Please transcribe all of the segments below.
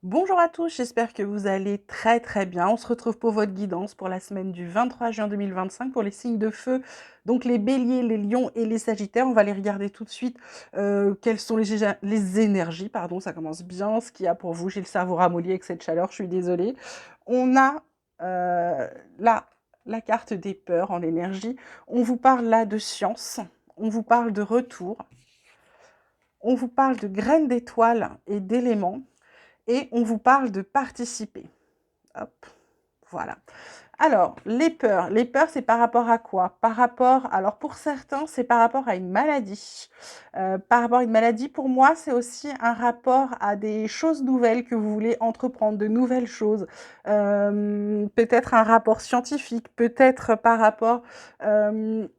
Bonjour à tous, j'espère que vous allez très très bien. On se retrouve pour votre guidance pour la semaine du 23 juin 2025 pour les signes de feu, donc les béliers, les lions et les sagittaires. On va les regarder tout de suite. Quelles sont les énergies, pardon, ça commence bien. Ce qu'il y a pour vous, j'ai le cerveau ramolli avec cette chaleur, je suis désolée. On a là la carte des peurs en énergie. On vous parle là de science, on vous parle de retour, on vous parle de graines d'étoiles et d'éléments. Et on vous parle de participer. Hop, voilà. Alors, les peurs, c'est par rapport à quoi? Par rapport, alors pour certains, c'est par rapport à une maladie. Par rapport à une maladie, pour moi, c'est aussi un rapport à des choses nouvelles que vous voulez entreprendre, de nouvelles choses. Peut-être un rapport scientifique, peut-être par rapport... il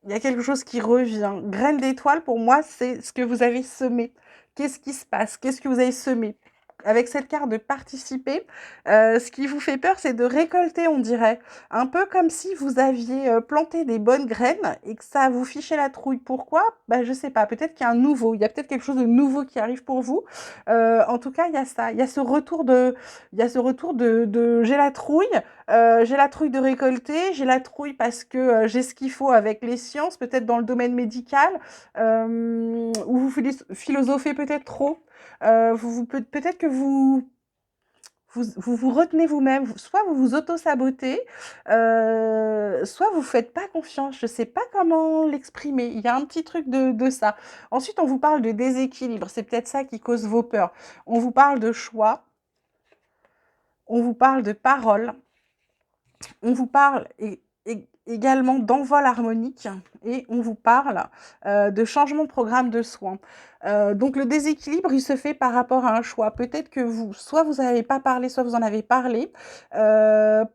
y a quelque chose qui revient. Graine d'étoile, pour moi, c'est ce que vous avez semé. Qu'est-ce qui se passe? Qu'est-ce que vous avez semé? Avec cette carte de participer, ce qui vous fait peur, c'est de récolter, on dirait. Un peu comme si vous aviez planté des bonnes graines et que ça vous fichait la trouille. Pourquoi? Bah, je sais pas. Peut-être qu'il y a un nouveau. Il y a peut-être quelque chose de nouveau qui arrive pour vous. En tout cas, il y a ça. Il y a ce retour de j'ai la trouille de récolter, j'ai la trouille parce que j'ai ce qu'il faut avec les sciences, peut-être dans le domaine médical, où vous philosophez peut-être trop. Peut-être que vous retenez vous-même, soit vous vous auto-sabotez, soit vous faites pas confiance. Je sais pas comment l'exprimer. Il y a un petit truc de ça. Ensuite, on vous parle de déséquilibre. C'est peut-être ça qui cause vos peurs. On vous parle de choix, on vous parle de parole, on vous parle également d'envol harmonique et on vous parle de changement de programme de soins. Donc le déséquilibre, il se fait par rapport à un choix. Peut-être que soit vous n'avez pas parlé, soit vous en avez parlé.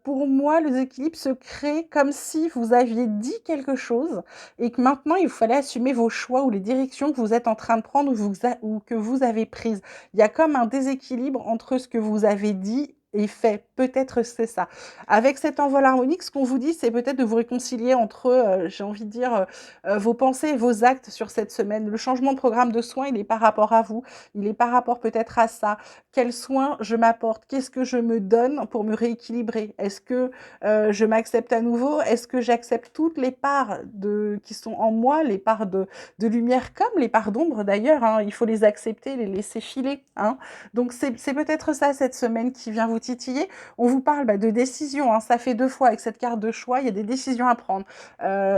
Pour moi, le déséquilibre se crée comme si vous aviez dit quelque chose et que maintenant, il fallait assumer vos choix ou les directions que vous êtes en train de prendre ou que vous avez prises. Il y a comme un déséquilibre entre ce que vous avez dit et fait. Peut-être c'est ça. Avec cet envol harmonique, ce qu'on vous dit, c'est peut-être de vous réconcilier entre, j'ai envie de dire, vos pensées et vos actes sur cette semaine. Le changement de programme de soins, il est par rapport à vous, il est par rapport peut-être à ça. Quels soins je m'apporte? Qu'est-ce que je me donne pour me rééquilibrer? Est-ce que je m'accepte à nouveau? Est-ce que j'accepte toutes les parts qui sont en moi, les parts de lumière comme les parts d'ombre d'ailleurs, hein, il faut les accepter, les laisser filer. Hein. Donc c'est peut-être ça cette semaine qui vient vous titiller. On vous parle de décisions, hein, ça fait 2 fois avec cette carte de choix, il y a des décisions à prendre.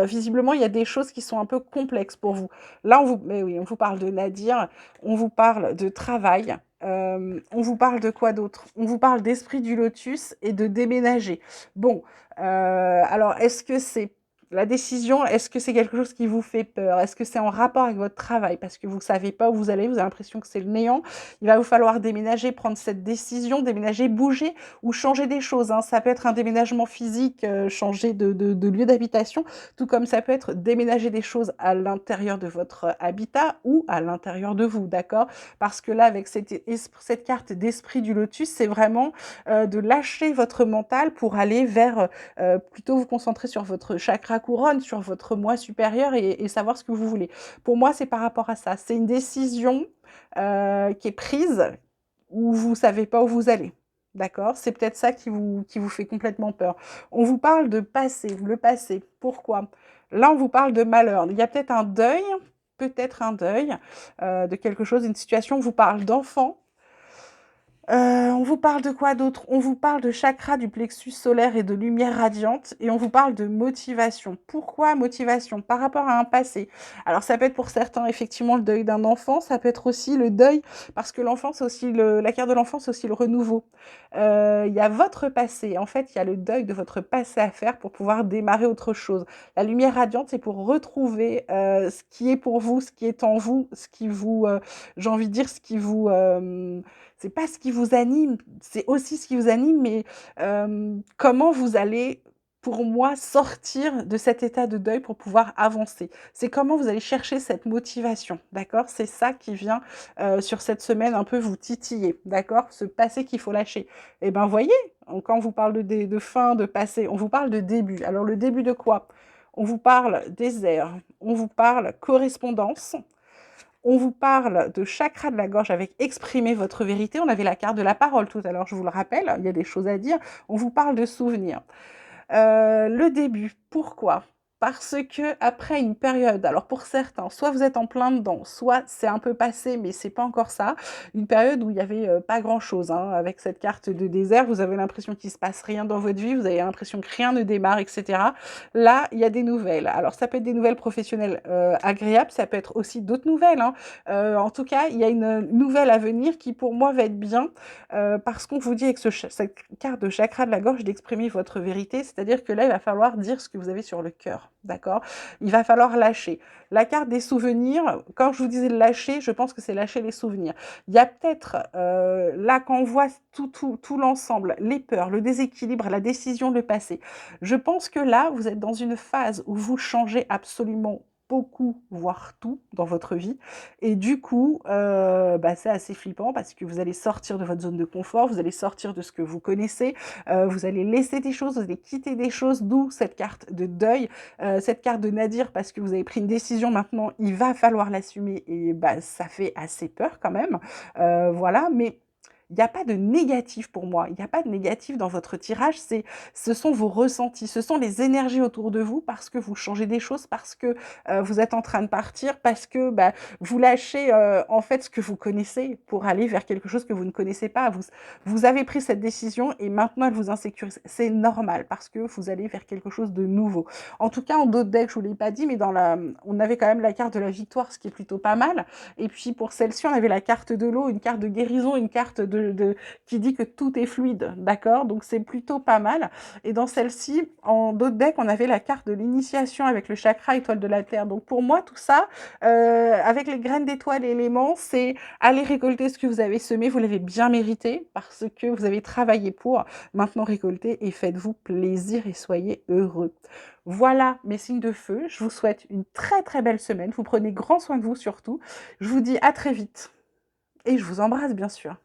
Visiblement, il y a des choses qui sont un peu complexes pour vous. Là, mais oui, on vous parle de Nadir, on vous parle de travail, on vous parle de quoi d'autre? On vous parle d'esprit du lotus et de déménager. Bon, alors est-ce que c'est la décision, est-ce que c'est quelque chose qui vous fait peur? Est-ce que c'est en rapport avec votre travail? Parce que vous ne savez pas où vous allez, vous avez l'impression que c'est le néant. Il va vous falloir déménager, prendre cette décision, déménager, bouger ou changer des choses. Hein. Ça peut être un déménagement physique, changer de lieu d'habitation, tout comme ça peut être déménager des choses à l'intérieur de votre habitat ou à l'intérieur de vous, d'accord? Parce que là, avec cette carte d'esprit du lotus, c'est vraiment de lâcher votre mental pour aller vers, plutôt vous concentrer sur votre chakra couronne, sur votre moi supérieur et savoir ce que vous voulez. Pour moi, c'est par rapport à ça. C'est une décision qui est prise où vous ne savez pas où vous allez. D'accord? C'est peut-être ça qui vous fait complètement peur. On vous parle de passé, le passé. Pourquoi? Là, on vous parle de malheur. Il y a peut-être un deuil de quelque chose, une situation. On vous parle d'enfant. On vous parle de quoi d'autre? On vous parle de chakra du plexus solaire et de lumière radiante et on vous parle de motivation. Pourquoi motivation? Par rapport à un passé. Alors ça peut être pour certains effectivement le deuil d'un enfant, ça peut être aussi le deuil parce que l'enfant c'est aussi la carte de l'enfant c'est aussi le renouveau. Il y a votre passé, en fait il y a le deuil de votre passé à faire pour pouvoir démarrer autre chose. La lumière radiante c'est pour retrouver ce qui est pour vous, ce qui est en vous, ce qui vous, j'ai envie de dire ce qui vous c'est pas ce qui vous anime, c'est aussi ce qui vous anime, mais comment vous allez, pour moi, sortir de cet état de deuil pour pouvoir avancer. C'est comment vous allez chercher cette motivation, d'accord? C'est ça qui vient sur cette semaine un peu vous titiller, d'accord? Ce passé qu'il faut lâcher. Et ben, voyez, quand on vous parle de fin, de passé, on vous parle de début. Alors, le début de quoi? On vous parle désert, on vous parle correspondance, On vous parle de chakra de la gorge avec exprimer votre vérité. On avait la carte de la parole tout à l'heure, je vous le rappelle, il y a des choses à dire. On vous parle de souvenirs. Le début, pourquoi? Parce qu'après une période, alors pour certains, soit vous êtes en plein dedans, soit c'est un peu passé, mais c'est pas encore ça, une période où il y avait, pas grand-chose, hein. Avec cette carte de désert, vous avez l'impression qu'il se passe rien dans votre vie, vous avez l'impression que rien ne démarre et cetera. Là, il y a des nouvelles. Alors ça peut être des nouvelles professionnelles, agréables, ça peut être aussi d'autres nouvelles, hein. En tout cas, il y a une nouvelle à venir qui pour moi va être bien, parce qu'on vous dit avec cette carte de chakra de la gorge d'exprimer votre vérité, c'est-à-dire que là, il va falloir dire ce que vous avez sur le cœur, d'accord? Il va falloir lâcher. La carte des souvenirs, quand je vous disais de lâcher, je pense que c'est lâcher les souvenirs. Il y a peut-être, là, quand on voit tout l'ensemble, les peurs, le déséquilibre, la décision, le passé, je pense que là, vous êtes dans une phase où vous changez absolument beaucoup, voire tout dans votre vie. Et du coup, bah, c'est assez flippant parce que vous allez sortir de votre zone de confort, vous allez sortir de ce que vous connaissez, vous allez laisser des choses, vous allez quitter des choses, d'où cette carte de deuil, cette carte de nadir parce que vous avez pris une décision maintenant, il va falloir l'assumer et bah, ça fait assez peur quand même. Voilà, mais il n'y a pas de négatif pour moi, il n'y a pas de négatif dans votre tirage, ce sont vos ressentis, ce sont les énergies autour de vous parce que vous changez des choses, parce que vous êtes en train de partir, parce que bah, vous lâchez en fait ce que vous connaissez pour aller vers quelque chose que vous ne connaissez pas. Vous avez pris cette décision et maintenant elle vous insécurise. C'est normal parce que vous allez vers quelque chose de nouveau. En tout cas, en d'autres decks, je ne vous l'ai pas dit, mais on avait quand même la carte de la victoire, ce qui est plutôt pas mal. Et puis pour celle-ci, on avait la carte de l'eau, une carte de guérison, une carte qui dit que tout est fluide, d'accord? Donc c'est plutôt pas mal. Et dans celle-ci, en d'autres decks, on avait la carte de l'initiation avec le chakra étoile de la terre. Donc pour moi, tout ça, avec les graines d'étoiles et éléments, c'est aller récolter ce que vous avez semé, vous l'avez bien mérité parce que vous avez travaillé pour. Maintenant récolter et faites-vous plaisir et soyez heureux. Voilà mes signes de feu. Je vous souhaite une très très belle semaine. Vous prenez grand soin de vous surtout. Je vous dis à très vite et je vous embrasse bien sûr.